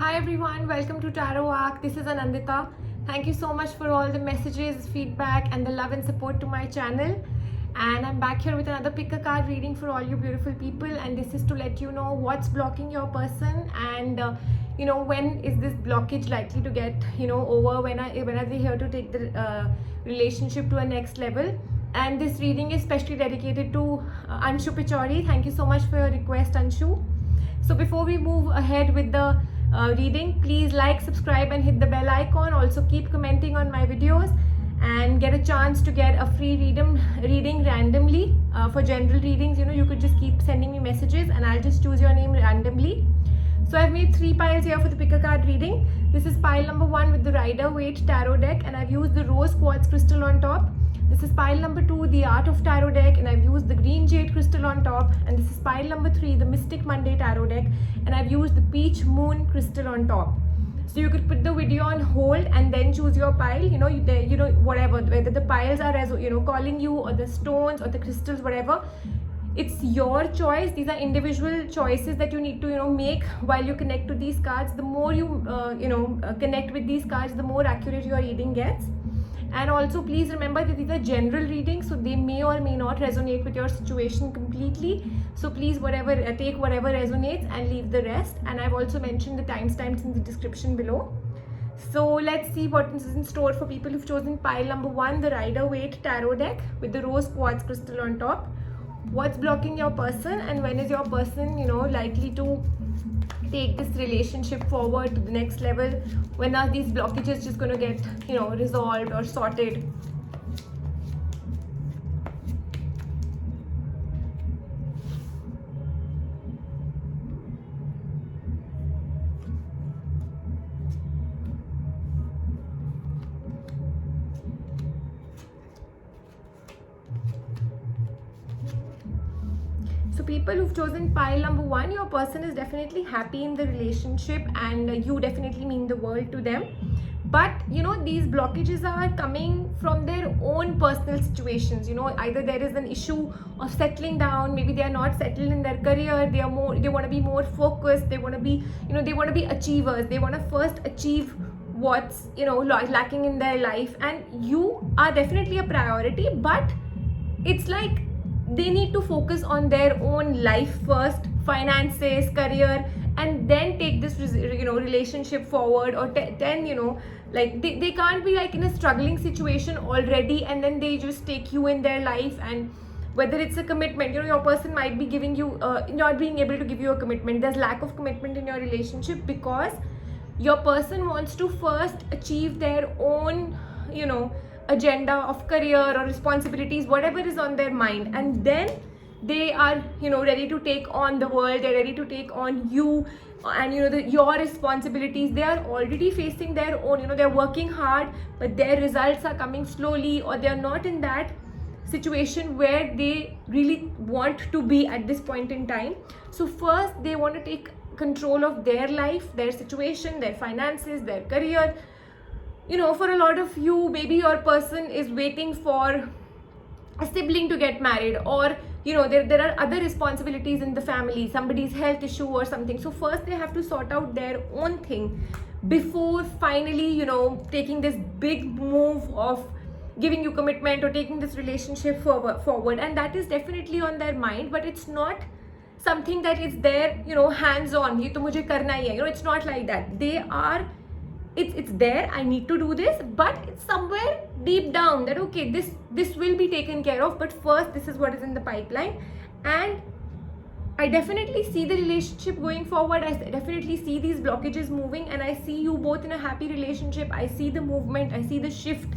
Hi everyone, welcome to Tarot Arc. This is Anandita. Thank you so much for all the messages, feedback, and the love and support to my channel. And I'm back here with another pick a card reading for all you beautiful people. And this is to let you know what's blocking your person and when is this blockage likely to get over. When are they here to take the relationship to a next level? And this reading is specially dedicated to Anshu Pichori. Thank you so much for your request, Anshu. So before we move ahead with the reading, please like, subscribe, and hit the bell icon. Also keep commenting on my videos and get a chance to get a free reading randomly. For general readings, you could just keep sending me messages and I'll just choose your name randomly. So I've made 3 piles here for the pick a card reading. This is pile number 1 with the Rider-Waite Tarot deck, and I've used the rose quartz crystal on top. This is pile number 2, the Art of Tarot deck, and I've used the green jade crystal on top. And this is pile number 3, the Mystic Monday Tarot deck, and I've used the peach moon crystal on top. So you could put the video on hold and then choose your pile. Whatever, whether the piles are as calling you, or the stones or the crystals, whatever. It's your choice. These are individual choices that you need to make while you connect to these cards. The more you connect with these cards, the more accurate your reading gets. And also please remember that these are general readings, so they may or may not resonate with your situation completely. So please take whatever resonates and leave the rest. And I've also mentioned the timestamps in the description below. So let's see what is in store for people who've chosen pile number 1, the Rider-Waite Tarot deck with the rose quartz crystal on top. What's blocking your person, and when is your person likely to take this relationship forward to the next level? When are these blockages just going to get resolved or sorted? So people who've chosen pile number 1, your person is definitely happy in the relationship and you definitely mean the world to them. But these blockages are coming from their own personal situations. Either there is an issue of settling down, maybe they are not settled in their career, they want to be more focused, they want to be achievers, they want to first achieve what's lacking in their life, and you are definitely a priority, but it's like they need to focus on their own life first, finances, career, and then take this relationship forward. Or then they can't be like in a struggling situation already and then they just take you in their life. And whether it's a commitment, your person might be giving you not being able to give you a commitment. There's lack of commitment in your relationship because your person wants to first achieve their own agenda of career or responsibilities, whatever is on their mind, and then they are ready to take on the world, they're ready to take on you and your responsibilities. They are already facing their own, they're working hard but their results are coming slowly, or they're not in that situation where they really want to be at this point in time. So first they want to take control of their life, their situation, their finances, their career. For a lot of you, maybe your person is waiting for a sibling to get married, or there are other responsibilities in the family, somebody's health issue or something. So first they have to sort out their own thing before finally taking this big move of giving you commitment or taking this relationship forward. And that is definitely on their mind, but it's not something that is there hands on, ye to mujhe karna hi hai. It's not like that. They are it's there, I need to do this, but it's somewhere deep down that okay, this will be taken care of, but first this is what is in the pipeline. And I definitely see the relationship going forward. I definitely see these blockages moving, and I see you both in a happy relationship. I see the movement, I see the shift,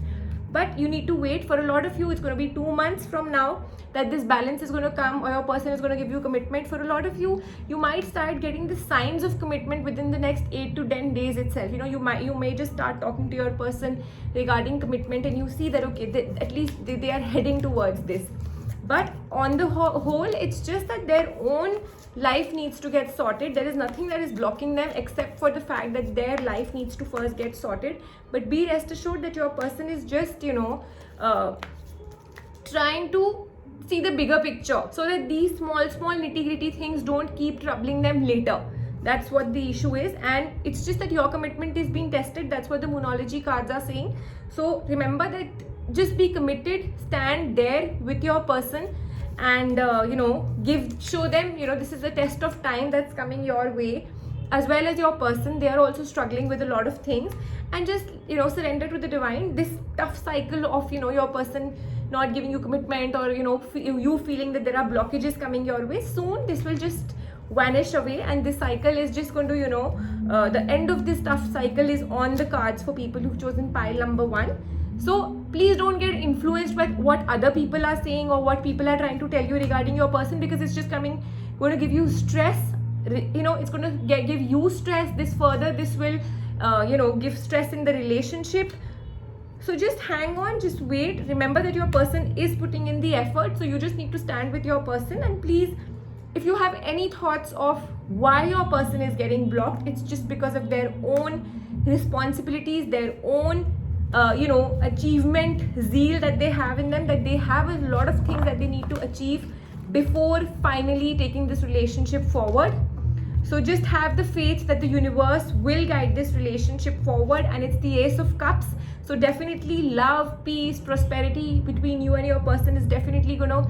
but you need to wait. For a lot of you, it's going to be 2 months from now that this balance is going to come, or your person is going to give you commitment. For a lot of you, you might start getting the signs of commitment within the next 8 to 10 days itself. You may just start talking to your person regarding commitment, and you see that okay, at least they are heading towards this. But on the whole, it's just that their own life needs to get sorted. There is nothing that is blocking them except for the fact that their life needs to first get sorted. But be rest assured that your person is just trying to see the bigger picture, so that these small nitty-gritty things don't keep troubling them later. That's what the issue is, and it's just that your commitment is being tested. That's what the Moonology cards are saying. So remember that, just be committed, stand there with your person, and show them, this is a test of time that's coming your way, as well as your person. They are also struggling with a lot of things, and just surrender to the divine. This tough cycle of your person not giving you commitment, or you feeling that there are blockages coming your way, soon this will just vanish away, and this cycle is just going to the end of this tough cycle is on the cards for people who've chosen pile number 1. So please don't get influenced by what other people are saying or what people are trying to tell you regarding your person, because it's just going to give you stress. It's going to give you stress. This will give stress in the relationship. So just hang on, just wait. Remember that your person is putting in the effort, so you just need to stand with your person. And please, if you have any thoughts of why your person is getting blocked, it's just because of their own responsibilities, their own achievement zeal that they have in them, that they have a lot of things that they need to achieve before finally taking this relationship forward. So just have the faith that the universe will guide this relationship forward, and it's the Ace of Cups. So definitely love, peace, prosperity between you and your person is definitely going to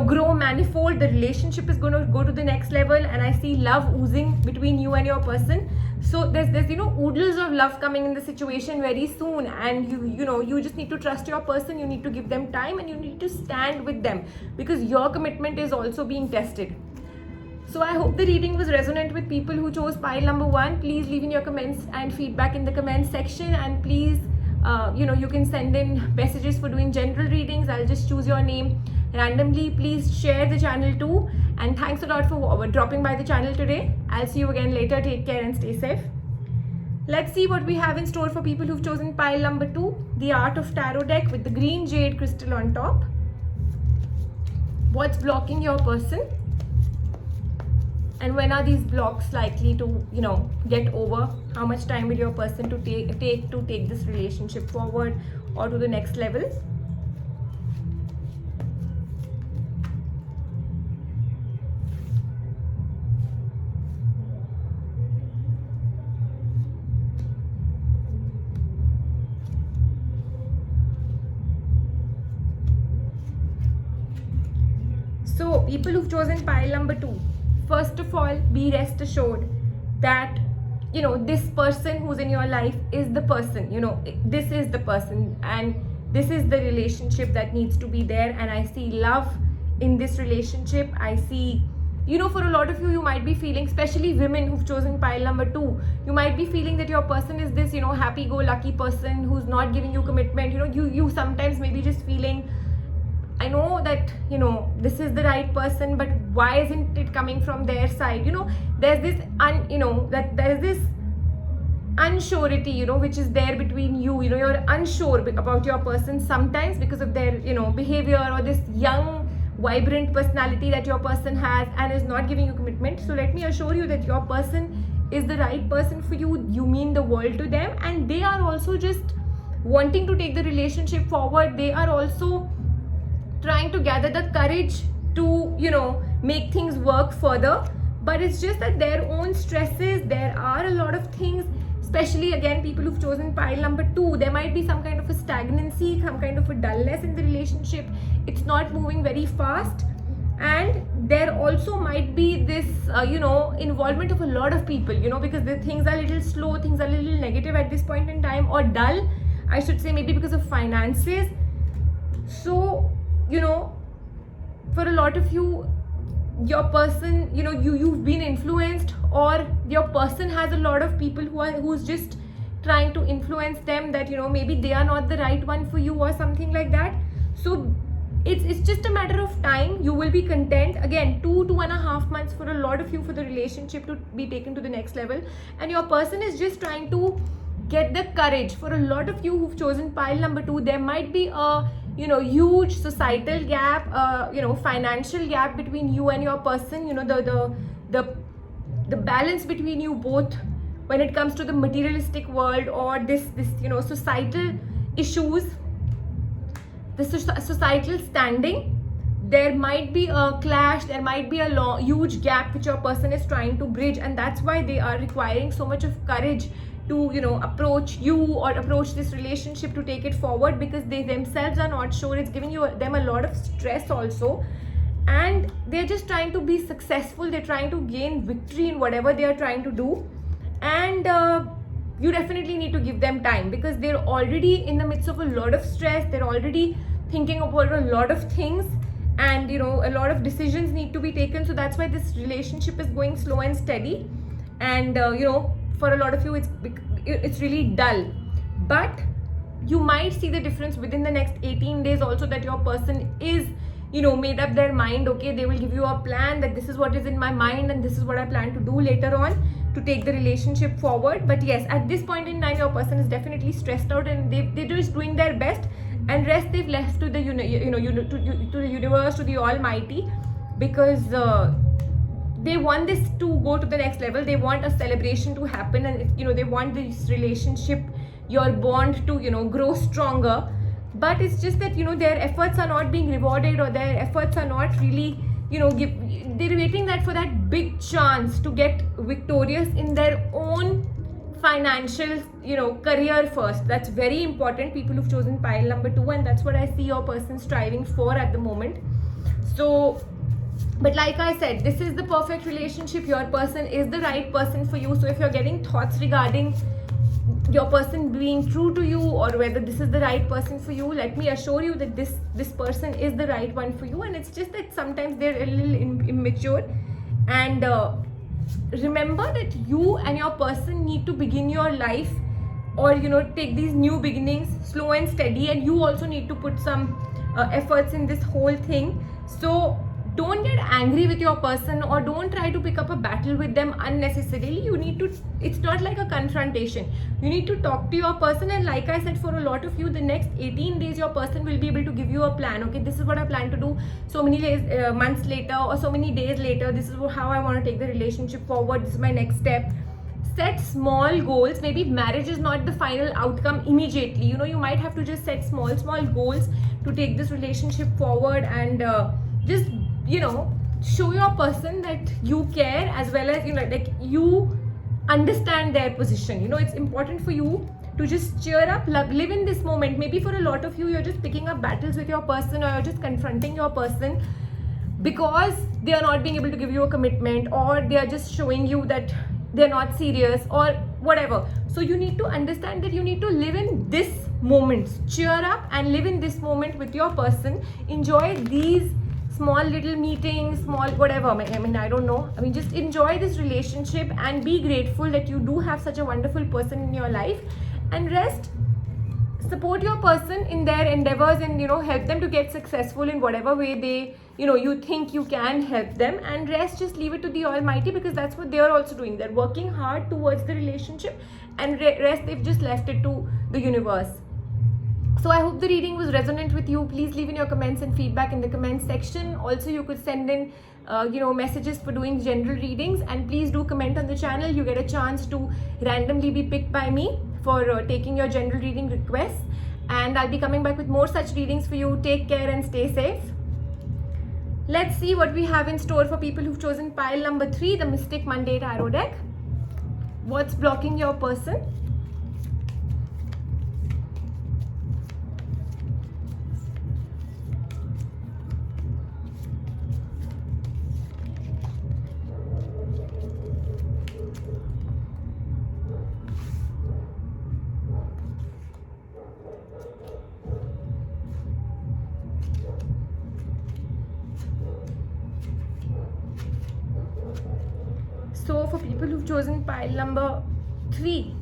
grow manifold. The relationship is going to go to the next level, and I see love oozing between you and your person. So there's oodles of love coming in the situation very soon, and you just need to trust your person. You need to give them time, and you need to stand with them, because your commitment is also being tested. So I hope the reading was resonant with people who chose pile number 1. Please leave in your comments and feedback in the comments section, and please you can send in messages for doing general readings. I'll just choose your name randomly. Please share the channel too, and thanks a lot for dropping by the channel today. I'll see you again later. Take care and stay safe. Let's see what we have in store for people who've chosen pile number 2, the Art of Tarot deck with the green jade crystal on top. What's blocking your person, and when are these blocks likely to get over? How much time will your person to take this relationship forward or to the next level? So people who've chosen pile number 2, first of all, be rest assured that this person who's in your life is the person. This is the person, and this is the relationship that needs to be there. And I see love in this relationship. I see, for a lot of you might be feeling, especially women who've chosen pile number 2, you might be feeling that your person is this happy-go-lucky person who's not giving you commitment. You sometimes maybe just feeling, I know that this is the right person, but why isn't it coming from their side? There's this there's this unsurety which is there between you. You're unsure about your person sometimes because of their behavior, or this young vibrant personality that your person has and is not giving you commitment. So let me assure you that your person is the right person for you. You mean the world to them, and they are also just wanting to take the relationship forward. They are also trying to gather the courage to make things work further, but it's just that their own stresses, there are a lot of things, especially again people who've chosen pile number 2, there might be some kind of a stagnancy, some kind of a dullness in the relationship. It's not moving very fast, and there also might be this involvement of a lot of people, because the things are a little slow, things are a little negative at this point in time, or dull I should say, maybe because of finances. So for a lot of you, your person, you've been influenced, or your person has a lot of people who's just trying to influence them, that maybe they are not the right one for you or something like that. So it's just a matter of time. You will be content. Again, 2.5 months for a lot of you for the relationship to be taken to the next level, and your person is just trying to get the courage. For a lot of you who've chosen pile number 2, there might be a huge societal gap, financial gap between you and your person. The balance between you both when it comes to the materialistic world, or this societal issues, the societal standing, there might be a clash, there might be a huge gap which your person is trying to bridge, and that's why they are requiring so much of courage to, you know, approach you or approach this relationship to take it forward, because they themselves are not sure. It's giving them a lot of stress also, and they're just trying to be successful. They're trying to gain victory in whatever they are trying to do, and you definitely need to give them time, because they're already in the midst of a lot of stress. They're already thinking about a lot of things, and you know, a lot of decisions need to be taken. So that's why this relationship is going slow and steady, and you know, for a lot of you it's really dull. But you might see the difference within the next 18 days also, that your person is, you know, made up their mind. Okay, they will give you a plan that this is what is in my mind and this is what I plan to do later on to take the relationship forward. But yes, at this point in time, your person is definitely stressed out, and they're just doing their best, and rest they've left to the to the universe, to the Almighty, because they want this to go to the next level. They want a celebration to happen, and you know, they want this relationship, your bond, to, you know, grow stronger. But it's just that, you know, their efforts are not being rewarded, or their efforts are not really, you know, they're waiting that for that big chance to get victorious in their own financial, you know, career first. That's very important, people who've chosen pile number 2, and that's what I see your person striving for at the moment. So, but like I said, this is the perfect relationship. Your person is the right person for you. So if you're getting thoughts regarding your person being true to you, or whether this is the right person for you, let me assure you that this person is the right one for you. And it's just that sometimes they're a little immature, and remember that you and your person need to begin your life, or you know, take these new beginnings slow and steady, and you also need to put some efforts in this whole thing. So don't get angry with your person, or don't try to pick up a battle with them unnecessarily. You need to, it's not like a confrontation. You need to talk to your person, and like I said, for a lot of you, the next 18 days your person will be able to give you a plan. Okay, this is what I plan to do so many days, months later, or so many days later. This is how I want to take the relationship forward. This is my next step. Set small goals. Maybe marriage is not the final outcome immediately. You know, you might have to just set small goals to take this relationship forward, and just, you know, show your person that you care, as well as, you know, like you understand their position. You know, it's important for you to just cheer up, live in this moment. Maybe for a lot of you, you're just picking up battles with your person, or you're just confronting your person because they are not being able to give you a commitment, or they are just showing you that they're not serious, or whatever. So you need to understand that you need to live in this moment. Cheer up and live in this moment with your person. Enjoy these small little meetings, small whatever. I mean, I don't know. I mean, just enjoy this relationship and be grateful that you do have such a wonderful person in your life. And rest, support your person in their endeavors, and you know, help them to get successful in whatever way they, you know, you think you can help them. And rest, just leave it to the Almighty, because that's what they are also doing. They're working hard towards the relationship, and rest, they've just left it to the universe. So I hope the reading was resonant with you. Please leave in your comments and feedback in the comments section. Also, you could send in you know, messages for doing general readings, and please do comment on the channel. You get a chance to randomly be picked by me for taking your general reading requests, and I'll be coming back with more such readings for you. Take care and stay safe. Let's see what we have in store for people who've chosen pile number 3, the Mystic Monday Tarot deck. What's blocking your person? So for people who've chosen pile number 3,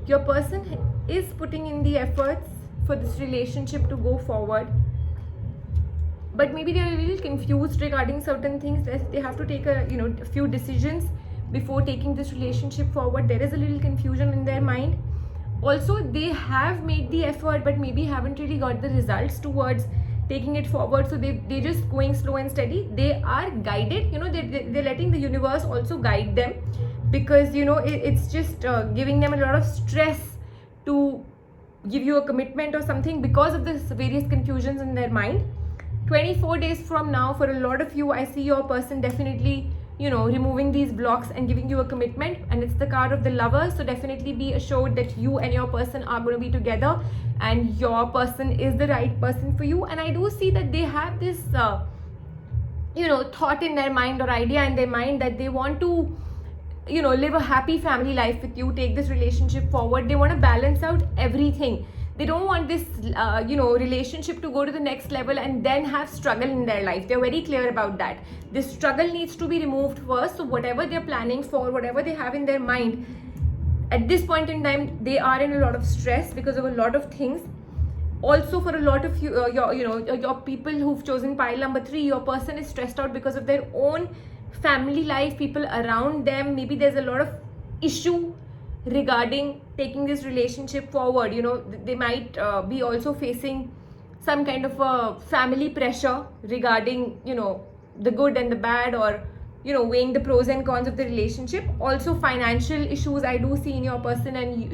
your person is putting in the efforts for this relationship to go forward, but maybe they're a little confused regarding certain things. They have to take a, you know, a few decisions before taking this relationship forward. There is a little confusion in their mind. Also, they have made the effort, but maybe haven't really got the results towards taking it forward. So they're just going slow and steady. They are guided, you know, they're letting the universe also guide them, because you know, it's just giving them a lot of stress to give you a commitment or something because of the various confusions in their mind. 24 days from now, for a lot of you, I see your person definitely, removing these blocks and giving you a commitment. And it's the card of the Lover. So definitely be assured that you and your person are going to be together, and your person is the right person for you. And I do see that they have this thought in their mind, or idea in their mind, that they want to live a happy family life with you, take this relationship forward. They want to balance out everything. They don't want this relationship to go to the next level and then have struggle in their life. They're very clear about that. This struggle needs to be removed first. So whatever they're planning for, whatever they have in their mind, at this point in time, they are in a lot of stress because of a lot of things. Also, for a lot of you, your people who've chosen pile number 3, your person is stressed out because of their own family life, people around them. Maybe there's a lot of issue regarding taking this relationship forward. They might be also facing some kind of a family pressure regarding the good and the bad, or weighing the pros and cons of the relationship. Also financial issues I do see in your person, and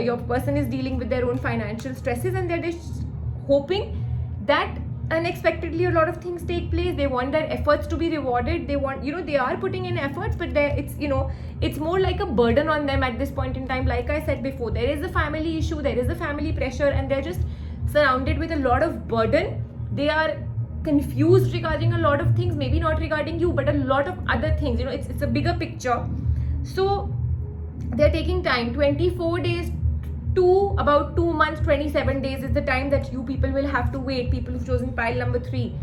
your person is dealing with their own financial stresses, and they're just hoping that unexpectedly a lot of things take place. They want their efforts to be rewarded. They want, they are putting in efforts, but it's more like a burden on them at this point in time. Like I said before, there is a family issue, there is a family pressure, and they're just surrounded with a lot of burden. They are confused regarding a lot of things, maybe not regarding you, but a lot of other things. It's a bigger picture. So they're taking time. 24 days to about 2 months, 27 days is the time that you people will have to wait, people who've chosen pile number 3.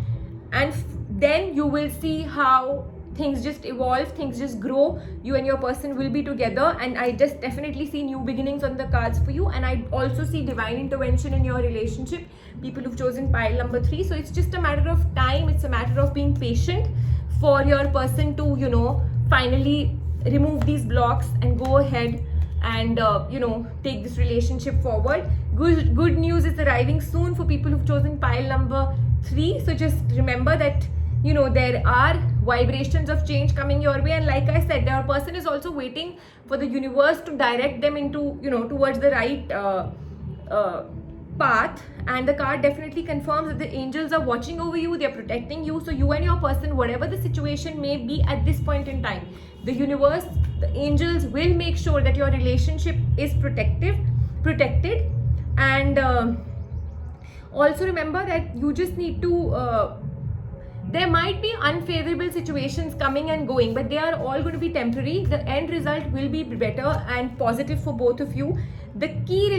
And then you will see how things just evolve, things just grow. You and your person will be together, and I just definitely see new beginnings on the cards for you. And I also see divine intervention in your relationship, people who've chosen pile number 3. So it's just a matter of time. It's a matter of being patient for your person to finally remove these blocks and go ahead and take this relationship forward. Good news is arriving soon for people who've chosen pile number 3. So just remember that there are vibrations of change coming your way, and like I said, their person is also waiting for the universe to direct them into towards the right path. And the card definitely confirms that the angels are watching over you, they're protecting you. So you and your person, whatever the situation may be at this point in time, the universe, the angels will make sure that your relationship is protected. And also remember that you just need to there might be unfavorable situations coming and going, but they are all going to be temporary. The end result will be better and positive for both of you. The key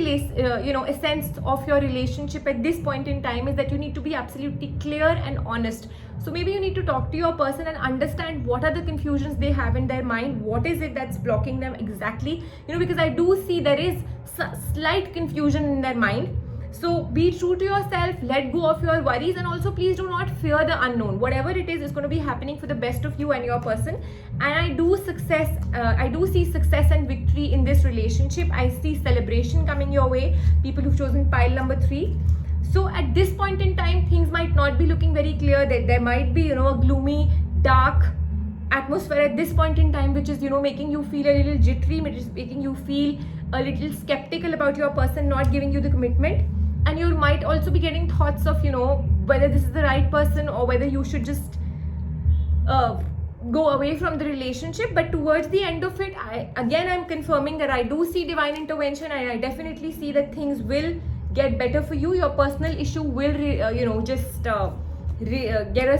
essence of your relationship at this point in time is that you need to be absolutely clear and honest. So maybe you need to talk to your person and understand what are the confusions they have in their mind, what is it that's blocking them exactly, because I do see there is slight confusion in their mind. So be true to yourself, let go of your worries, and also please do not fear the unknown. Whatever it is going to be happening for the best of you and your person. And I do see success and victory in this relationship. I see celebration coming your way, people who've chosen pile number 3. So at this point in time, things might not be looking very clear. That there might be a gloomy, dark atmosphere at this point in time, which is making you feel a little jittery, which is making you feel a little skeptical about your person not giving you the commitment. And you might also be getting thoughts of whether this is the right person, or whether you should just go away from the relationship. But towards the end of it, I'm confirming that I do see divine intervention, and I definitely see that things will get better for you. Your personal issue will get a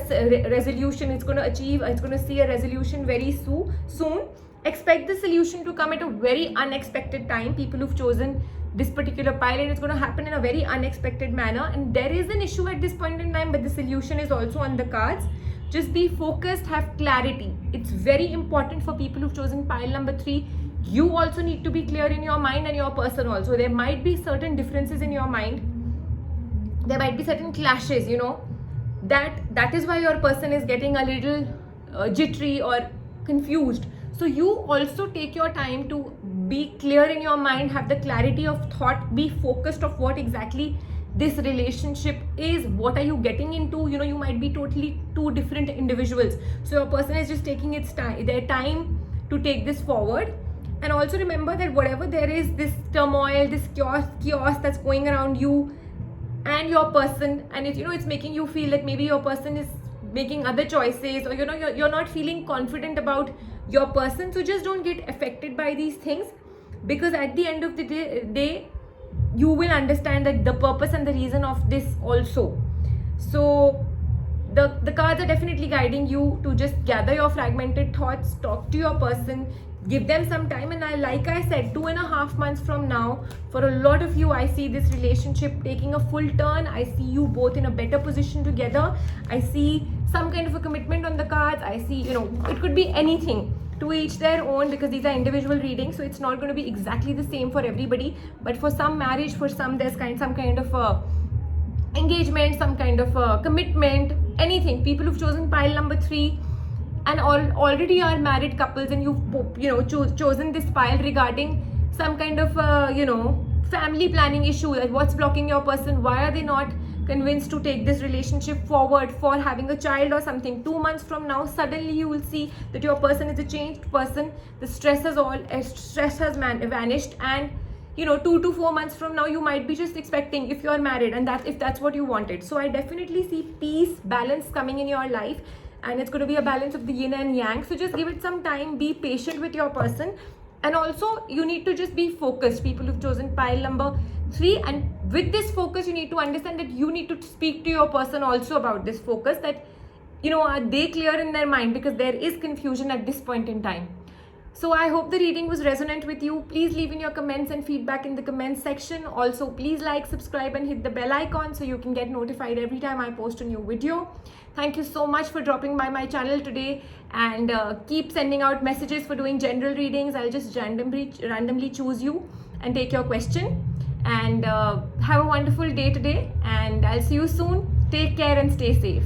resolution. It's going to see a resolution very soon. Expect the solution to come at a very unexpected time, people who've chosen this particular pile, and it's going to happen in a very unexpected manner. And there is an issue at this point in time, but the solution is also on the cards. Just be focused, have clarity. It's very important for people who've chosen pile number 3. You also need to be clear in your mind, and your person also. There might be certain differences in your mind. There might be certain clashes, that is why your person is getting a little jittery or confused. So you also take your time to be clear in your mind, have the clarity of thought, be focused of what exactly this relationship is, what are you getting into. You might be totally two different individuals. So your person is just taking their time to take this forward. And also remember that whatever there is, this turmoil, this chaos that's going around you, and your person, and it's making you feel that maybe your person is making other choices, or you're not feeling confident about your person. So just don't get affected by these things, because at the end of the day you will understand that the purpose and the reason of this also. So the cards are definitely guiding you to just gather your fragmented thoughts, talk to your person, give them some time. And like I said, 2.5 months from now, for a lot of you, I see this relationship taking a full turn. I see you both in a better position together. I see some kind of a commitment on the cards. I see, it could be anything. To each their own, because these are individual readings, so it's not going to be exactly the same for everybody. But for some, marriage, for some there's some kind of engagement, some kind of commitment, anything. People who've chosen pile number 3 and already are married couples, and you've chosen this pile regarding some kind of family planning issue, like what's blocking your person, why are they not convinced to take this relationship forward for having a child or something. 2 months from now, suddenly you will see that your person is a changed person. The stress has vanished, and 2 to 4 months from now, you might be just expecting, if you're married, and if that's what you wanted. So I definitely see peace, balance coming in your life, and it's going to be a balance of the yin and yang. So just give it some time, be patient with your person, and also you need to just be focused. People who've chosen pile number 3, and with this focus, you need to understand that you need to speak to your person also about this focus, that are they clear in their mind, because there is confusion at this point in time. So I hope the reading was resonant with you. Please leave in your comments and feedback in the comments section. Also, please like, subscribe, and hit the bell icon so you can get notified every time I post a new video. Thank you so much for dropping by my channel today, and keep sending out messages for doing general readings. I'll just randomly choose you and take your question. And have a wonderful day today, and I'll see you soon. Take care and stay safe.